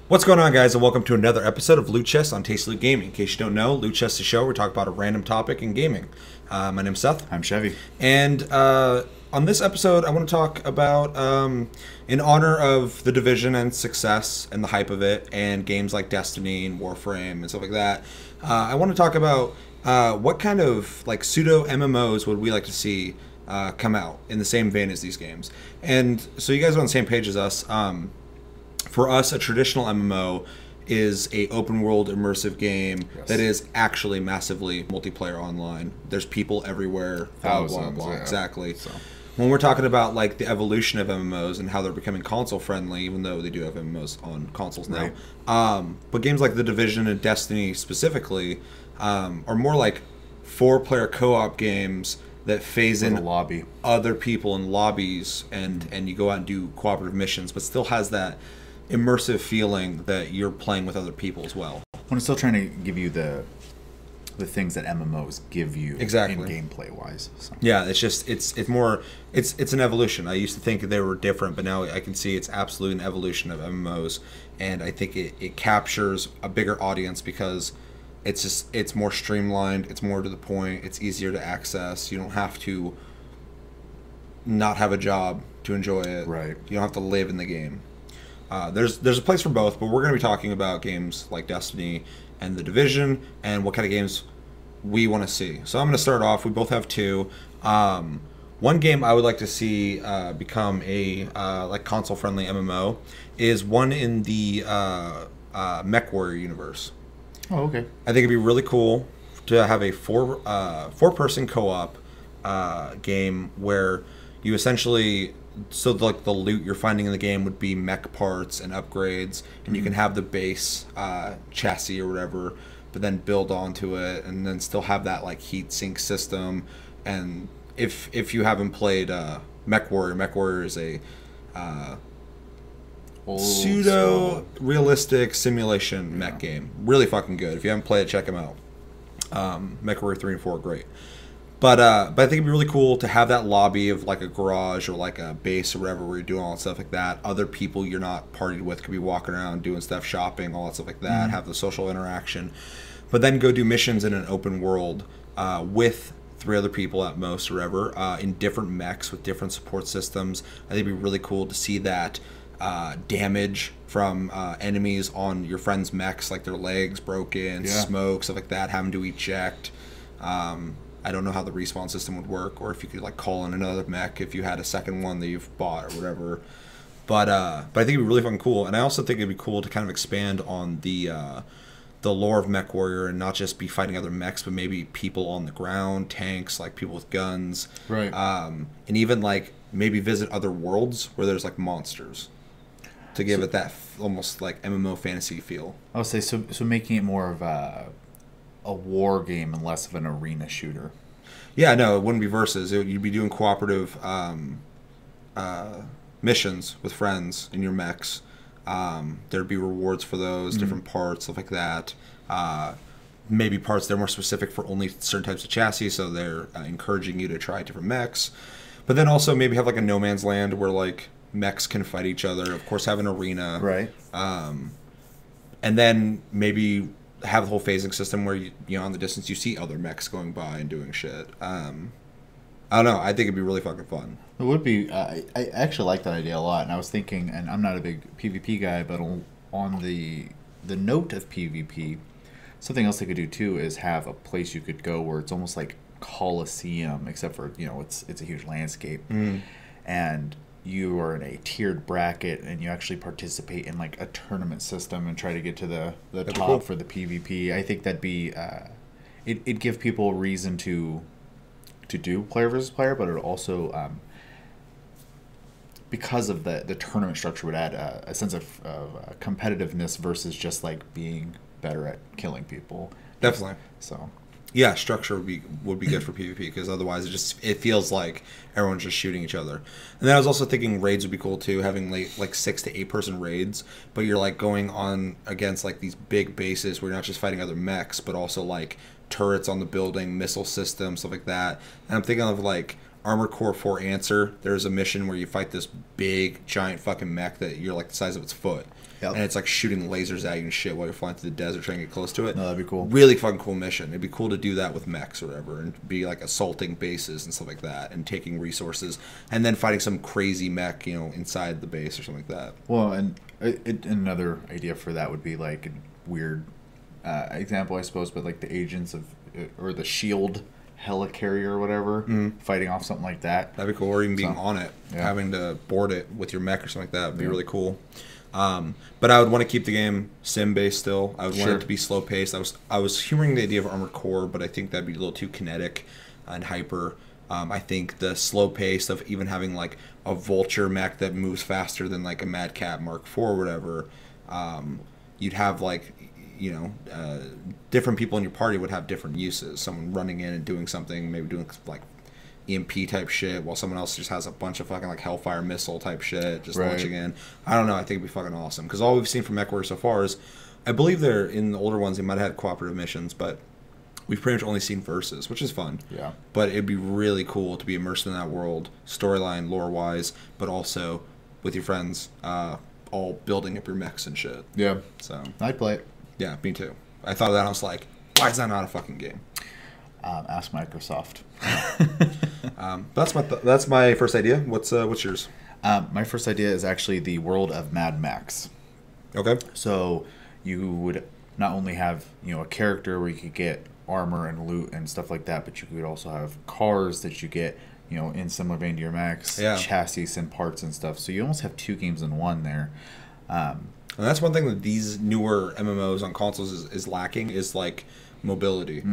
What's going on, guys, and welcome to another episode of Loot Chest on Tasty Loot Gaming. In case you don't know, Loot Chest is a show where we talk about a random topic in gaming. My name's Seth. I'm Chevy. And on this episode, I want to talk about, in honor of The Division and success and the hype of it, and games like Destiny and Warframe and stuff like that, I want to talk about what kind of like pseudo MMOs would we like to see come out in the same vein as these games. And so you guys are on the same page as us. For us, a traditional MMO is a open world immersive game that is actually massively multiplayer online. There's people everywhere. Thousands, Blah. yeah. Exactly. So. When we're talking about like the evolution of MMOs and how they're becoming console friendly, even though they do have MMOs on consoles now. Right. But games like The Division and Destiny specifically are more like 4-player co-op games that phase in lobby. other people in lobbies and you go out and do cooperative missions, but still has that immersive feeling that you're playing with other people as well. When it's still trying to give you the things that MMOs give you Exactly. in gameplay wise. So. Yeah, it's just it's an evolution. I used to think they were different, but now I can see it's absolutely an evolution of MMOs, and I think it captures a bigger audience because it's more streamlined, it's more to the point, it's easier to access. You don't have to not have a job to enjoy it. Right. You don't have to live in the game. There's a place for both, but we're going to be talking about games like Destiny and The Division and what kind of games we want to see. So I'm going to start off. We both have two. One game I would like to see become a like console-friendly MMO is one in the MechWarrior universe. Oh, okay. I think it'd be really cool to have a four-person co-op game where you essentially... So like the loot you're finding in the game would be mech parts and upgrades, and you can have the base chassis or whatever, but then build onto it, and then still have that like heat sink system. And if you haven't played MechWarrior is a pseudo realistic simulation mech game. Really fucking good. If you haven't played it, check them out. MechWarrior 3 and 4 are great. But I think it'd be really cool to have that lobby of like a garage or like a base or whatever where you're doing all that stuff like that. Other people you're not partied with could be walking around doing stuff, shopping, all that stuff like that. Have the social interaction. But then go do missions in an open world with 3 other people at most or whatever in different mechs with different support systems. I think it'd be really cool to see that damage from enemies on your friends' mechs, like their legs broken, smoke, stuff like that, having to eject. I don't know how the respawn system would work, or if you could like call in another mech if you had a second one that you've bought or whatever. But I think it'd be really fucking cool, and I also think it'd be cool to kind of expand on the lore of MechWarrior and not just be fighting other mechs, but maybe people on the ground, tanks, like people with guns, right? And even like maybe visit other worlds where there's like monsters to give it that almost like MMO fantasy feel. I would say so making it more of a war game and less of an arena shooter. Yeah, no, it wouldn't be versus. You'd be doing cooperative missions with friends in your mechs. There'd be rewards for those, different parts, stuff like that. Maybe parts that are more specific for only certain types of chassis, so they're encouraging you to try different mechs. But then also maybe have like a no man's land where like mechs can fight each other. Of course, have an arena. Right. And then maybe have the whole phasing system where you know, in the distance you see other mechs going by and doing shit. I don't know. I think it'd be really fucking fun. It would be. I actually like that idea a lot, and I was thinking, and I'm not a big PvP guy, but on the note of PvP, something else they could do too is have a place you could go where it's almost like Coliseum, except for it's a huge landscape, and you are in a tiered bracket and you actually participate in like a tournament system and try to get to the top for the PvP. I think that'd be it'd give people a reason to do player versus player, but it would also because of the tournament structure would add a sense of competitiveness versus just like being better at killing people. Definitely. So yeah, structure would be good for PvP because otherwise it feels like everyone's just shooting each other. And then I was also thinking raids would be cool too, having like 6 to 8 person raids, but you're like going on against like these big bases where you're not just fighting other mechs, but also like turrets on the building, missile systems, stuff like that. And I'm thinking of like Armored Core 4 Answer, there's a mission where you fight this big, giant fucking mech that you're like the size of its foot. Yep. And it's like shooting lasers at you and shit while you're flying through the desert trying to get close to it. No, that'd be cool. Really fucking cool mission. It'd be cool to do that with mechs or whatever and be like assaulting bases and stuff like that and taking resources and then fighting some crazy mech, you know, inside the base or something like that. Well, and another idea for that would be like a weird example, I suppose, but like the agents of, or the SHIELD helicarrier or whatever, fighting off something like that. That'd be cool. Or even being on it, having to board it with your mech or something like that would be really cool. But I would want to keep the game sim-based still. I would want it to be slow-paced. I was humoring the idea of Armored Core, but I think that'd be a little too kinetic and hyper. I think the slow pace of even having like a Vulture mech that moves faster than like a Mad Cat Mark IV or whatever, you'd have like, you know, different people in your party would have different uses. Someone running in and doing something, maybe doing like EMP type shit, while someone else just has a bunch of fucking like Hellfire missile type shit just launching in. I don't know. I think it'd be fucking awesome because all we've seen from MechWarrior so far is, I believe they're in the older ones. They might have had cooperative missions, but we've pretty much only seen versus, which is fun. Yeah. But it'd be really cool to be immersed in that world, storyline, lore wise, but also with your friends, all building up your mechs and shit. Yeah. So I'd play it. Yeah, me too. I thought of that and I was like, why is that not a fucking game? Ask Microsoft. That's my first idea. What's yours? My first idea is actually the world of Mad Max. Okay. So you would not only have, you know, a character where you could get armor and loot and stuff like that, but you could also have cars that you get, you know, in similar vein to your Max, chassis and parts and stuff. So you almost have two games in one there. And that's one thing that these newer MMOs on consoles is lacking, is like mobility.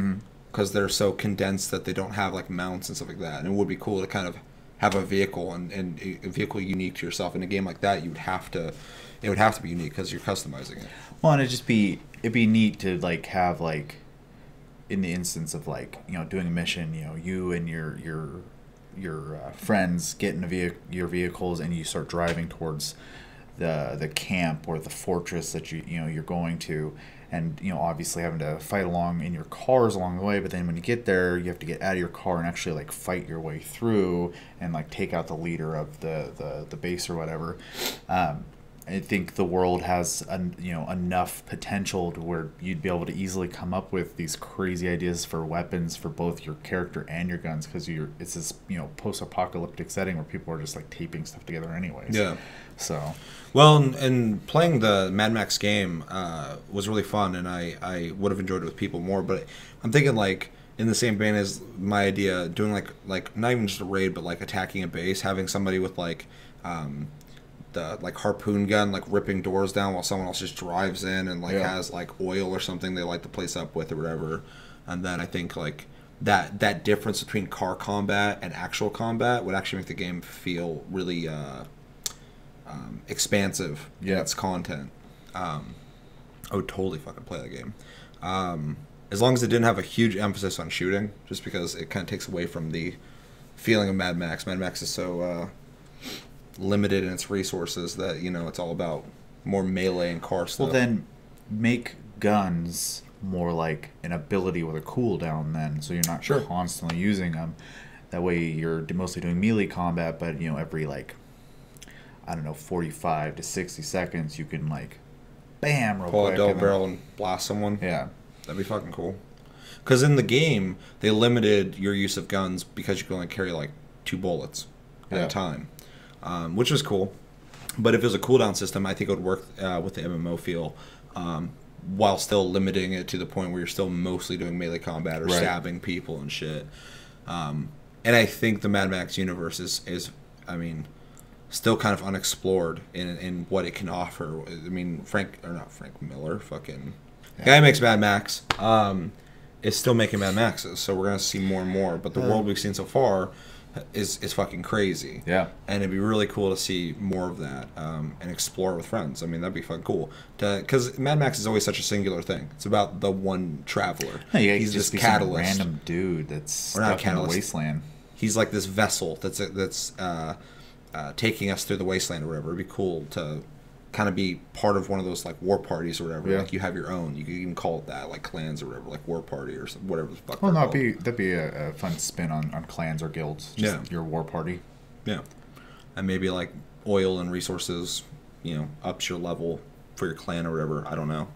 Because they're so condensed that they don't have like mounts and stuff like that. And it would be cool to kind of have a vehicle and a vehicle unique to yourself. In a game like that, it would have to be unique because you're customizing it. Well, and it'd be neat to like have like, in the instance of like, you know, doing a mission, you know, you and your friends get in your vehicles and you start driving towards the camp or the fortress that you're going to, and you know, obviously having to fight along in your cars along the way, but then when you get there you have to get out of your car and actually like fight your way through and like take out the leader of the base or whatever. I think the world has enough potential to where you'd be able to easily come up with these crazy ideas for weapons for both your character and your guns, because it's this, you know, post-apocalyptic setting where people are just like taping stuff together anyways. Yeah. So. Well, and playing the Mad Max game was really fun, and I would have enjoyed it with people more. But I'm thinking like, in the same vein as my idea, doing like not even just a raid, but like attacking a base, having somebody with like the like harpoon gun, like ripping doors down while someone else just drives in and like has like oil or something they light the place up with or whatever. And then I think like that difference between car combat and actual combat would actually make the game feel really expansive in its content. I would totally fucking play that game. As long as it didn't have a huge emphasis on shooting, just because it kind of takes away from the feeling of Mad Max. Mad Max is so limited in its resources that, you know, it's all about more melee and car stuff. Well, then make guns more like an ability with a cooldown then, so you're not constantly using them. That way you're mostly doing melee combat, but, you know, every like, I don't know, 45 to 60 seconds you can like bam real pull quick, a double barrel and blast someone. Yeah, that'd be fucking cool. Because in the game they limited your use of guns because you could only carry like 2 bullets at a time. Which was cool, but if it was a cooldown system, I think it would work with the MMO feel, while still limiting it to the point where you're still mostly doing melee combat or stabbing people and shit. And I think the Mad Max universe is I mean, still kind of unexplored in what it can offer. I mean, Frank Miller, fucking guy who makes Mad Max, is still making Mad Maxes, so we're gonna see more and more. But the world we've seen so far is fucking crazy. Yeah. And it'd be really cool to see more of that, and explore with friends. I mean, that'd be fucking cool. Because Mad Max is always such a singular thing. It's about the one traveler. Yeah, he's just this catalyst. Random dude that's stuck in the wasteland. He's like this vessel that's taking us through the wasteland or whatever. It'd be cool to kind of be part of one of those like war parties or whatever. Yeah. Like you have your own. You could even call it that, like clans or whatever, like war party or whatever the fuck. Well, they're no, called. that'd be a fun spin on clans or guilds. Just Yeah. your war party. Yeah, and maybe like oil and resources, ups your level for your clan or whatever. I don't know.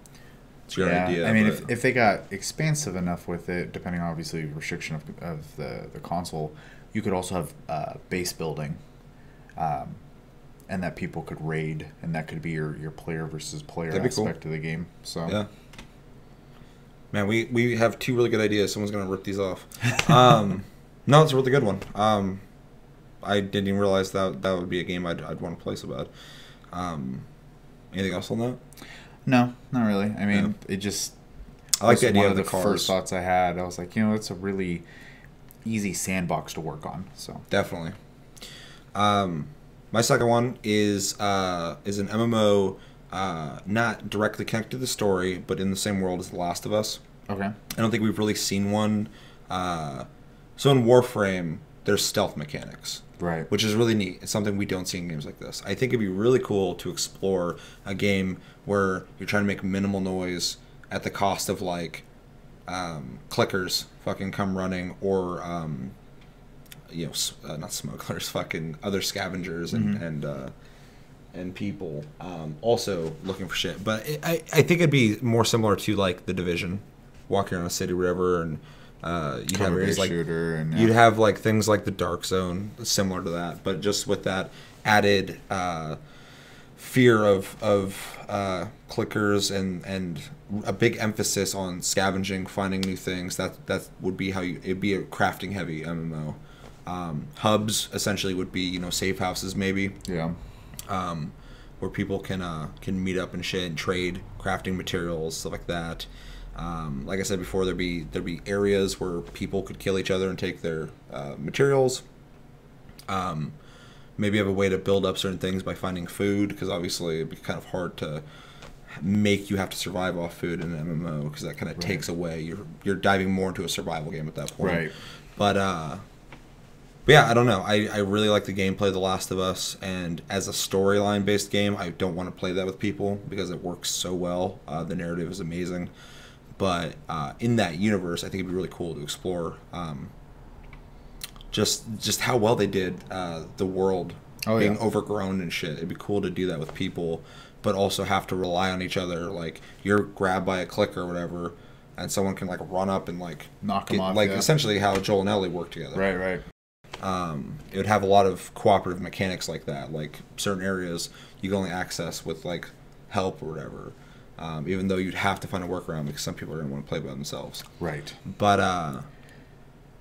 It's your idea. I mean, but if they got expansive enough with it, depending on obviously restriction of the console, you could also have base building, and that people could raid, and that could be your player versus player aspect of the game. So yeah. Man, we have two really good ideas. Someone's gonna rip these off. No, it's a really good one. I didn't even realize that would be a game I'd want to play so bad. Anything else on that? no, not really. I mean, it just I like was the idea one of the first cars. thoughts I had. I was like, it's a really easy sandbox to work on. So Definitely. My second one is an MMO, not directly connected to the story, but in the same world as The Last of Us. okay, I don't think we've really seen one. So in Warframe, there's stealth mechanics, right, which is really neat. It's something we don't see in games like this. I think it'd be really cool to explore a game where you're trying to make minimal noise at the cost of like clickers fucking come running, or not smugglers, fucking other scavengers and people also looking for shit. But I think it'd be more similar to like The Division, walking around a city, or whatever, and you'd have areas like shooter, and you'd have like things like the Dark Zone, similar to that, but just with that added fear of clickers and a big emphasis on scavenging, finding new things. That would be it'd be a crafting heavy MMO. Hubs essentially would be safe houses maybe, yeah. where people can meet up and shit and trade crafting materials, stuff like that. Like I said before, there'd be areas where people could kill each other and take their materials. Maybe have a way to build up certain things by finding food, because obviously it'd be kind of hard to make you have to survive off food in an MMO, because that kind of takes away. You're diving more into a survival game at that point. Right. But yeah, I don't know. I really like the gameplay of The Last of Us, and as a storyline based game, I don't want to play that with people because it works so well. The narrative is amazing. But in that universe, I think it'd be really cool to explore just how well they did the world being overgrown and shit. It'd be cool to do that with people, but also have to rely on each other. Like, you're grabbed by a clicker or whatever, and someone can like run up and like Knock them off. Like yeah. essentially how Joel and Ellie work together. Right. It would have a lot of cooperative mechanics like that. Like certain areas you can only access with like help or whatever. Even though you'd have to find a workaround because some people are going to want to play by themselves. Right. But I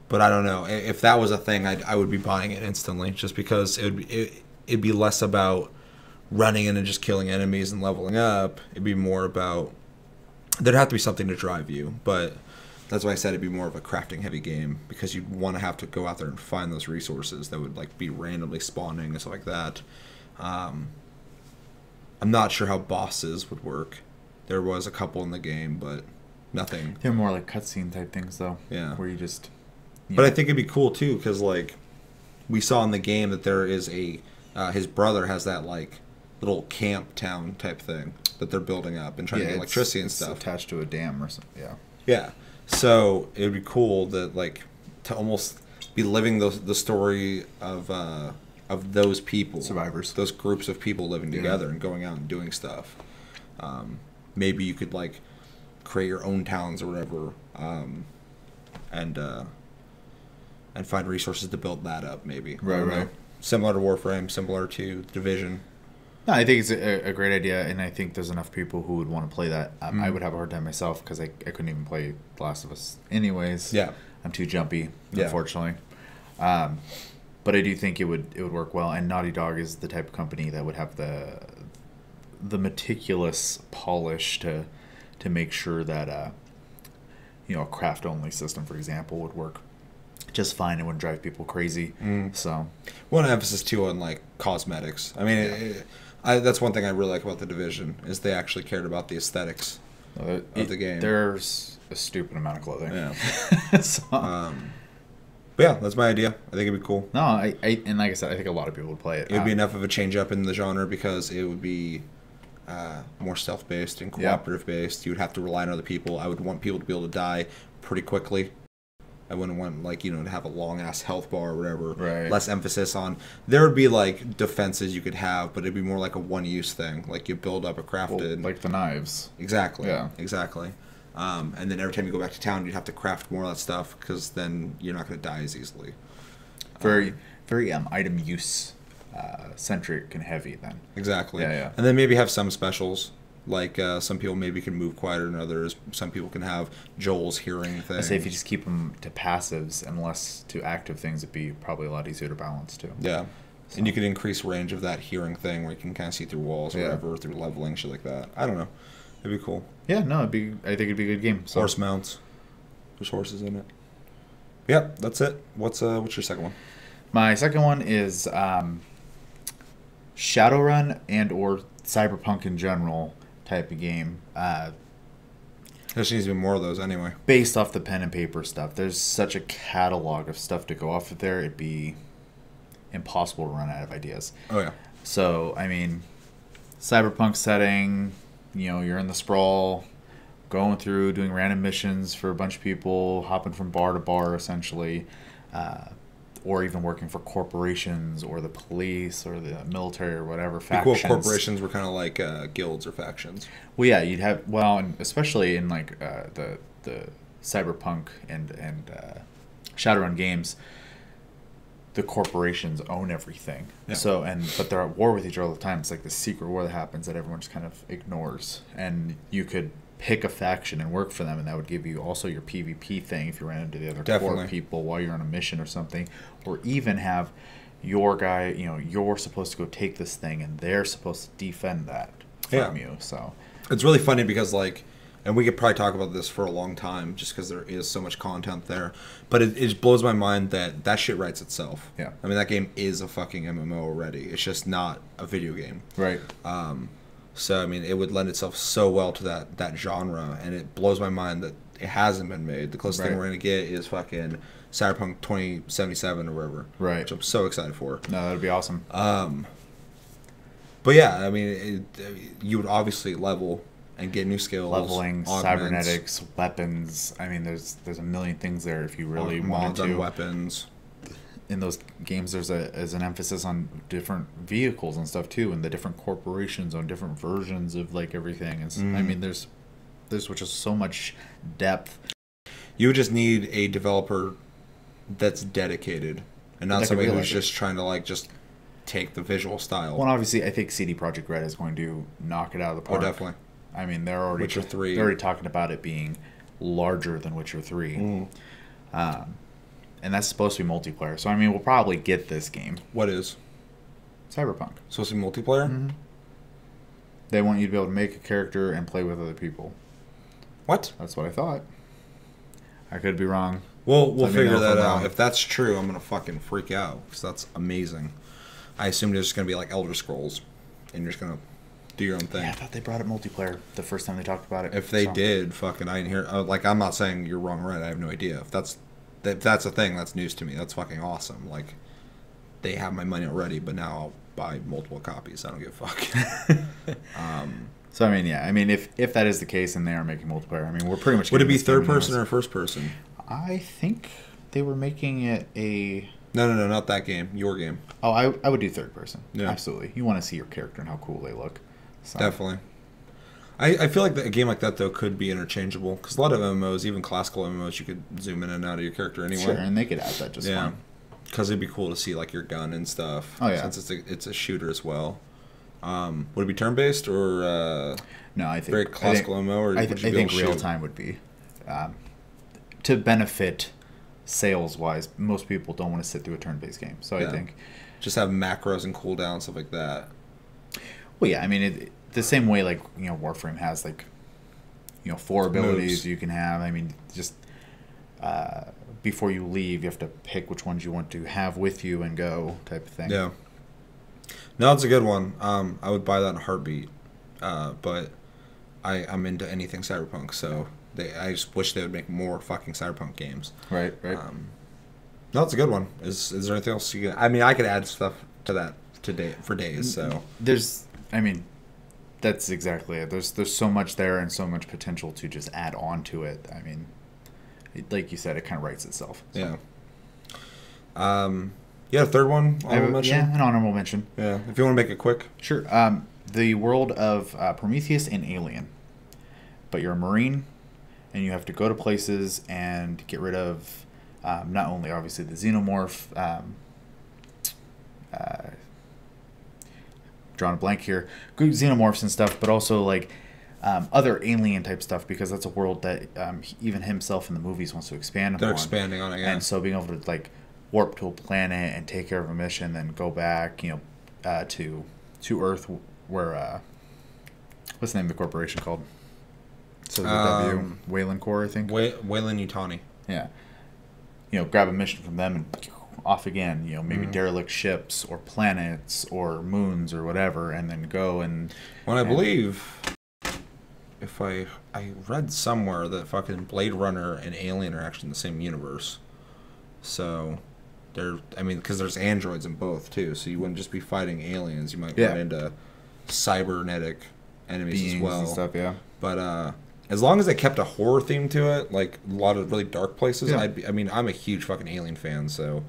don't know. If that was a thing, I would be buying it instantly, just because it'd be less about running in and just killing enemies and leveling up. It'd be more about, there'd have to be something to drive you, but that's why I said it'd be more of a crafting heavy game, because you'd want to have to go out there and find those resources that would like be randomly spawning and stuff like that. I'm not sure how bosses would work. There was a couple in the game, but nothing. They're more like cutscene type things, though. Yeah. Where you just. But I think it'd be cool too, because like we saw in the game that there is his brother has that like little camp town type thing that they're building up and trying to get electricity and stuff attached to a dam or something. Yeah. Yeah. So it would be cool that like to almost be living the story of those people, Survivors, those groups of people living together and going out and doing stuff. Maybe you could like create your own towns or whatever, and find resources to build that up. Maybe right. Similar to Warframe, similar to Division. No, I think it's a great idea, and I think there's enough people who would want to play that. I would have a hard time myself because I couldn't even play The Last of Us anyways. Yeah, I'm too jumpy, unfortunately. But I do think it would work well, and Naughty Dog is the type of company that would have the meticulous polish to make sure that a craft only system, for example, would work just fine. It wouldn't drive people crazy. So one emphasis too on like cosmetics. I mean, that's one thing I really like about The Division is they actually cared about the aesthetics of the game. There's a stupid amount of clothing. Yeah. So, but yeah, that's my idea. I think it'd be cool. No, and like I said, I think a lot of people would play it. It would be enough of a change up in the genre because it would be more stealth-based and cooperative-based. You would have to rely on other people. I would want people to be able to die pretty quickly. I wouldn't want, like, to have a long-ass health bar or whatever. Right. Less emphasis on... There would be, like, defenses you could have, but it'd be more like a one-use thing. Like, you build up a crafted... Well, like the knives. Exactly. Yeah. Exactly. And then every time you go back to town, you'd have to craft more of that stuff, because then you're not going to die as easily. Very item use centric and heavy then. Exactly. Yeah. And then maybe have some specials. Like, some people maybe can move quieter than others. Some people can have Joel's hearing thing. I say if you just keep them to passives and less to active things, it'd be probably a lot easier to balance too. Yeah. So. And you could increase range of that hearing thing where you can kind of see through walls or whatever, through leveling, shit like that. I don't know. It'd be cool. Yeah, no, I think it'd be a good game. So. Horse mounts. There's horses in it. Yep, that's it. What's your second one? My second one is Shadowrun and or Cyberpunk in general type of game. There needs to be more of those anyway. Based off the pen and paper stuff. There's such a catalog of stuff to go off of there. It'd be impossible to run out of ideas. Oh, yeah. So, I mean, Cyberpunk setting, you're in the sprawl, going through, doing random missions for a bunch of people, hopping from bar to bar, essentially. Or even working for corporations or the police or the military or whatever factions. Cool. Corporations were kind of like guilds or factions. Well, yeah, you'd have and especially in like the Cyberpunk and Shadowrun games, the corporations own everything. Yeah. So but they're at war with each other all the time. It's like the secret war that happens that everyone just kind of ignores, and you could pick a faction and work for them, and that would give you also your PvP thing if you ran into the other core people while you're on a mission or something, or even have your guy, you're supposed to go take this thing and they're supposed to defend that from you. So it's really funny because and we could probably talk about this for a long time just because there is so much content there, but it just blows my mind that shit writes itself. Yeah. I mean, that game is a fucking MMO already. It's just not a video game. Right. So, I mean, it would lend itself so well to that genre, and it blows my mind that it hasn't been made. The closest thing we're going to get is fucking Cyberpunk 2077 or whatever. Right. Which I'm so excited for. No, that would be awesome. But yeah, I mean, you would obviously level and get new skills. Leveling, cybernetics, weapons. I mean, there's a million things there if you really want to. Weapons. In those games, there's an emphasis on different vehicles and stuff too, and the different corporations on different versions of like everything. And I mean, there's which is so much depth. You would just need a developer that's dedicated and not somebody who's just trying to just take the visual style. Well, obviously, I think CD Projekt Red is going to knock it out of the park. Oh, definitely. I mean, they're already Witcher 3. They're already talking about it being larger than Witcher 3. And that's supposed to be multiplayer. So, I mean, we'll probably get this game. What is? Cyberpunk. Supposed to be multiplayer? Mm-hmm. They want you to be able to make a character and play with other people. What? That's what I thought. I could be wrong. We'll figure that out. If that's true, I'm going to fucking freak out. Because that's amazing. I assumed it was just going to be like Elder Scrolls. And you're just going to do your own thing. Yeah, I thought they brought up multiplayer the first time they talked about it. If they did, fucking, I didn't hear... I'm not saying you're wrong or right. I have no idea. If that's a thing, that's news to me. That's fucking awesome. Like, they have my money already, but now I'll buy multiple copies. I don't give a fuck. So, I mean, yeah. I mean, if that is the case and they are making multiplayer, I mean, we're pretty much... Would it be third person or first person? I think they were making it a... No, not that game. Your game. Oh, I would do third person. Yeah. Absolutely. You want to see your character and how cool they look. So. Definitely. I feel like a game like that, though, could be interchangeable. Because a lot of MMOs, even classical MMOs, you could zoom in and out of your character anyway. Sure, and they could add that just fine. Because it'd be cool to see, like, your gun and stuff. Oh, yeah. Since it's a shooter as well. Would it be turn-based or no, I think very classical MMO? Or I think real-time would be. To benefit sales-wise, most people don't want to sit through a turn-based game. So I think... Just have macros and cooldowns, stuff like that. Well, yeah, I mean, the same way, like, Warframe has, like, 4 abilities moves you can have. I mean, just before you leave, you have to pick which ones you want to have with you and go type of thing. Yeah. No, it's a good one. I would buy that in a heartbeat. But I'm into anything Cyberpunk, so I just wish they would make more fucking Cyberpunk games. Right. No, it's a good one. Is there anything else you can... I mean, I could add stuff to that for days, so... That's exactly it. There's so much there and so much potential to just add on to it. I mean, like you said, it kind of writes itself. So. Yeah. Yeah, third one, honorable mention? Yeah, an honorable mention. Yeah, if you want to make it quick. Sure. The world of Prometheus and Alien. But you're a Marine, and you have to go to places and get rid of not only, obviously, the xenomorph, drawing a blank here, good xenomorphs and stuff, but also, like, other alien-type stuff, because that's a world that even himself in the movies wants to expand upon. They're expanding on it, yeah. And so being able to, like, warp to a planet and take care of a mission, then go back, you know, to Earth, where what's the name of the corporation called? So the W, Wayland Corps, I think. Weyland-Yutani. Yeah, you know, grab a mission from them and off again. You know, maybe derelict ships or planets or moons or whatever, and then go and. Well, I believe, if I read somewhere that fucking Blade Runner and Alien are actually in the same universe, so. Because there's androids in both too, so you wouldn't just be fighting aliens. You might run into cybernetic enemies beings as well. And stuff, yeah. But as long as they kept a horror theme to it, like a lot of really dark places, yeah. I'm a huge fucking Alien fan, so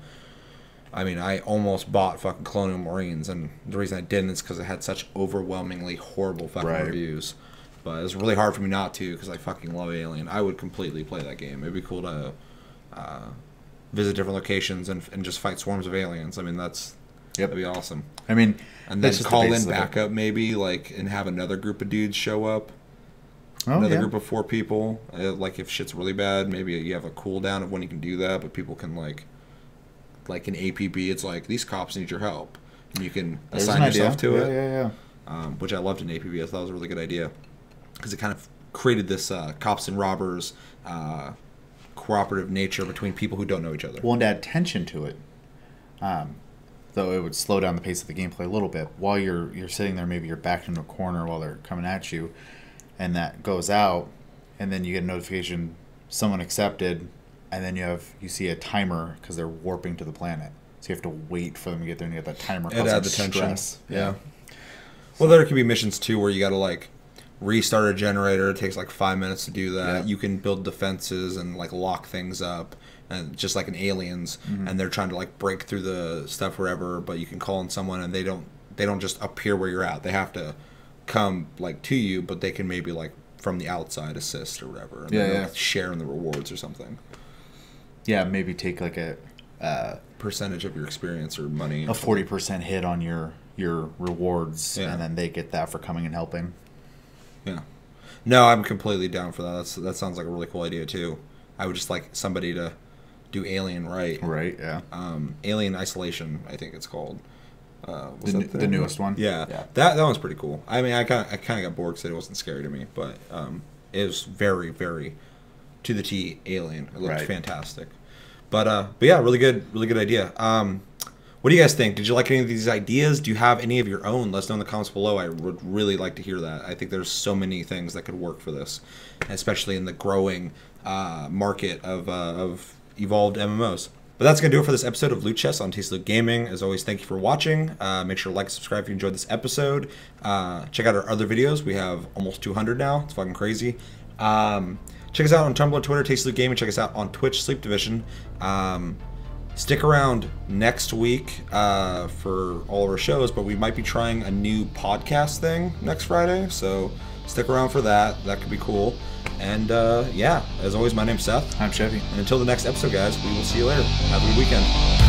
I almost bought fucking Colonial Marines, and the reason I didn't is because it had such overwhelmingly horrible fucking reviews. But it was really hard for me not to, because I fucking love Alien. I would completely play that game. It'd be cool to visit different locations and just fight swarms of aliens. I mean, that'd be awesome. I mean, and then call in backup maybe, like, and have another group of dudes show up. Another group of 4 people. Like, if shit's really bad, maybe you have a cooldown of when you can do that, but people can, like in APB, it's like, these cops need your help. And you can assign yourself to it. Yeah. Which I loved in APB. I thought it was a really good idea. Because it kind of created this cops and robbers cooperative nature between people who don't know each other. Well, and to add tension to it, though it would slow down the pace of the gameplay a little bit. While you're sitting there, maybe you're backed into a corner while they're coming at you, and that goes out, and then you get a notification, someone accepted, and then you see a timer because they're warping to the planet. So you have to wait for them to get there and get that timer. It adds the tension. Yeah. Well, there could be missions too where you got to, like, restart a generator. It takes like 5 minutes to do that. Yeah. You can build defenses and, like, lock things up, and just like in Aliens, and they're trying to, like, break through the stuff wherever, but you can call in someone and they don't just appear where you're at. They have to come, like, to you, but they can maybe, like, from the outside assist or whatever, and then like, share in the rewards or something. Yeah, maybe take like a percentage of your experience or money. A 40% hit on your rewards, and then they get that for coming and helping. Yeah. No, I'm completely down for that. That sounds like a really cool idea too. I would just like somebody to do Alien right. Right, yeah. Alien Isolation, I think it's called. The newest one? Yeah. That one's pretty cool. I mean, I kind of got bored because it wasn't scary to me, but it was very, very to the T Alien. It looked fantastic. But yeah, really good idea. What do you guys think? Did you like any of these ideas? Do you have any of your own? Let us know in the comments below. I would really like to hear that. I think there's so many things that could work for this, especially in the growing market of evolved MMOs. But that's going to do it for this episode of Loot Chest on Tasty Loot Gaming. As always, thank you for watching. Make sure to like and subscribe if you enjoyed this episode. Check out our other videos. We have almost 200 now. It's fucking crazy. Check us out on Tumblr, Twitter, Tasty Loot Gaming. Check us out on Twitch, Sleep Division. Stick around next week for all of our shows, but we might be trying a new podcast thing next Friday, so stick around for that. That could be cool. And yeah, as always, my name's Seth. I'm Chevy. And until the next episode, guys, we will see you later. Have a good weekend.